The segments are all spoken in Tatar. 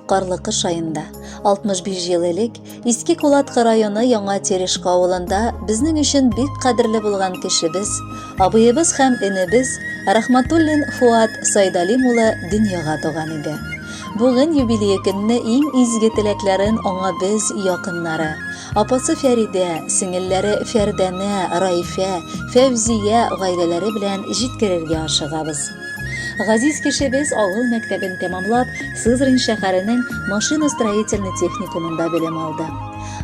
карлы кыш айында 65 ел элек Иске Кулатка районы Яңа Терешка авылында безнең өчен бик кадерле булган кешебез, абыебыз һәм энебез Рахматуллин Фуат Сайдалим улы дөньяга туган иде. Бүген юбилей көнне иң изге теләкләрен аңа без якыннары, апасы Фәридә, сеңелләре Фәрдәнә, Раифә, Фәүзия гаиләләре белән җиткерергә ашыгабыз. Газиз кешебез авыл мәктәбен тәмамлап, Сызрань шәһәренең машиностроительный техникумында белем алды.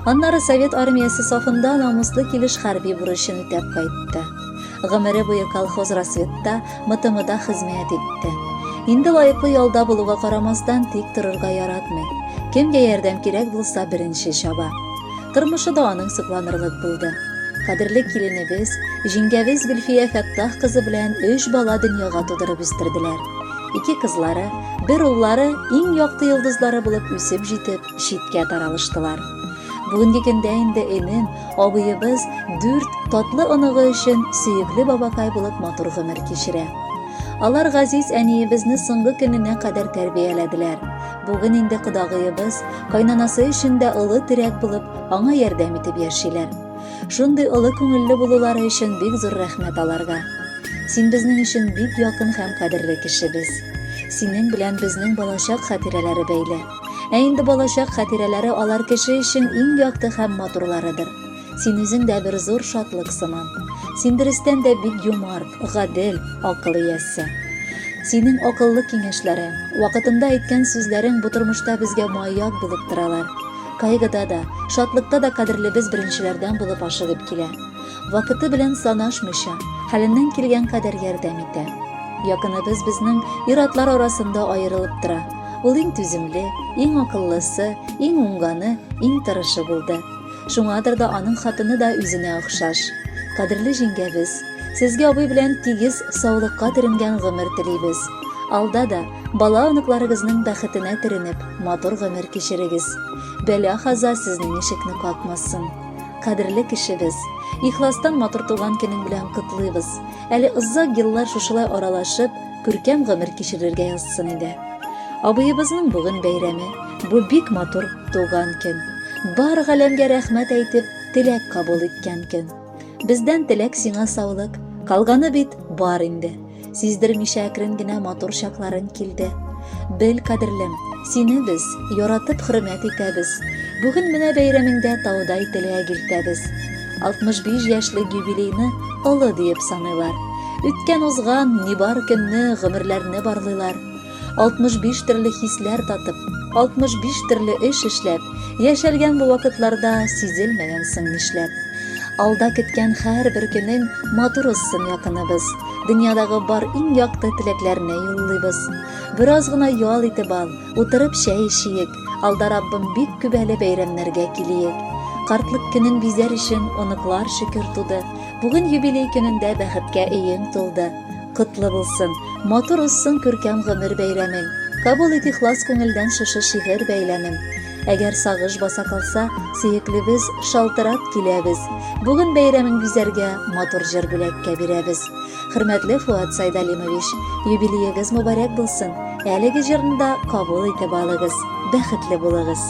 Аннары Совет армиясе сафында намуслы килеш хәрби бурычын үтәп кайтты. Гомере буе колхоз рассветта, МТМда хезмәт итте. Инде лайыклы ялда булуга карамастан тик торырга яратмый. Кемгә ярдәм кирәк булса беренче чаба. Тормышы да аның сокланырлык булды. Кадерле киленебез, җиңгәбез Гөлфия Фәттах кызы белән 3 бала дөньяга тудырып үстерделәр. 2 кызлары, 1 уллары иң якты йолдызлары булып үсеп җитеп, читкә таралыштылар. Бүгенге көндә инде энем, абыебыз 4 татлы оныгы өчен сөекле бабакай булып матур гомер кичерә. Алар газиз әниебезне соңгы көненә кадәр тәрбияләделәр. Бүген инде кодагыебыз, кайнанасы өчен дә олы терәк булып, аңа ярдәм итеп яшиләр. Шундый олы күңелле булулары өчен бик зур рәхмәт аларга. Син безнең өчен бик якын һәм кадерле кешебез. Синең белән безнең балачак хатирәләре бәйле. Ә инде балачак хатирәләре алар кеше өчен иң якты һәм матурларыдыр. Син үзең дә бер зур шатлык сыман. Син дөрестән дә бик юмарт, гадел, акыллы яссы. Синең акыллы киңәшләрең, вакытында әйткән сүзләрең бу тормышта безгә маяк булып торалар. Кайгыда да, шатлыкта да кадерлебез беренчеләрдән булып ашыгып килә. Вакыты белән санашмыйча, хәленнән килгән кадәр ярдәм итә. Якыныбыз безнең ир-атлар арасында аерылып тора. Ул иң түземле, иң акыллысы, иң уңганы, иң тырышы булды. Шуңадыр да аның хатыны да үзенә охшаш. Кадерле җиңгәбез, сезгә абый белән тигез саулыкка төренгән гомер телибез. Алда да бала оныкларыгызның бәхетенә төренеп, матур гомер кичерегез. Бәла-хаза сезнең ишекне какмасын. Кадерле кешебез, ихластан матур туган көнең белән котлыйбыз. Әле озак еллар шушылай аралашып, күркәм гомер кичерергә язсын иде. Абыебызның бүген бәйрәме, бу бик матур туган көн. Бар галәмгә рәхмәт әйтеп, теләк кабул иткән көн. Бездән теләк сиңа саулык, калганы бит бар инде. Сиздермичә әкрен генә матур чакларын килде. Бел, кадерлем, сине без яратып хөрмәт итәбез. Бүген менә бәйрәмеңдә таудай теләк илтәбез. 65 яшьлек юбилейны олы диеп саныйлар. Үткән узган ни бар көнне гомерләрне барлыйлар. 65 төрле хисләр татып, 65 төрле эш эшләп, яшәлгән бу вакытларда сизелмәгән соң нишләп. Алда көткән һәрбер көнең матур узсын якыныбыз. Дөньядагы бар иң якты теләкләрне юллыйбыз. Бераз гына ял итеп ал, утырып чәй эчиек. Алда Раббым бик күп әле бәйрәмнәргә килиек. Картлык көнен бизәр өчен оныклар шөкер туды. Бүген юбилей көнендә бәхеткә өең тулды. Котлы булсын, матур узсын күркәм гомер бәйрәмең. Кабул ит ихлас күңелдән шушы шигырь бәйләмен. Әгәр сагыш баса калса, сөеклебез шалтырап киләбез. Бүген бәйрәмең бизәргә матур җыр бүләккә бирәбез. Хөрмәтле Фуат Сайдалимович, юбилеегез мөбарәк булсын. Әлеге җырны да кабул итеп алыгыз. Бәхетле булыгыз.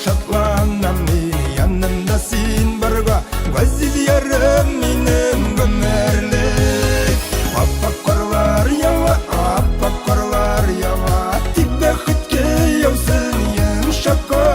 şatlanam meni yanımda sen barga Aziz yarım menim gömerlik Appak karlar yava, appak karlar yava Tik bexitke yavsın yumuşak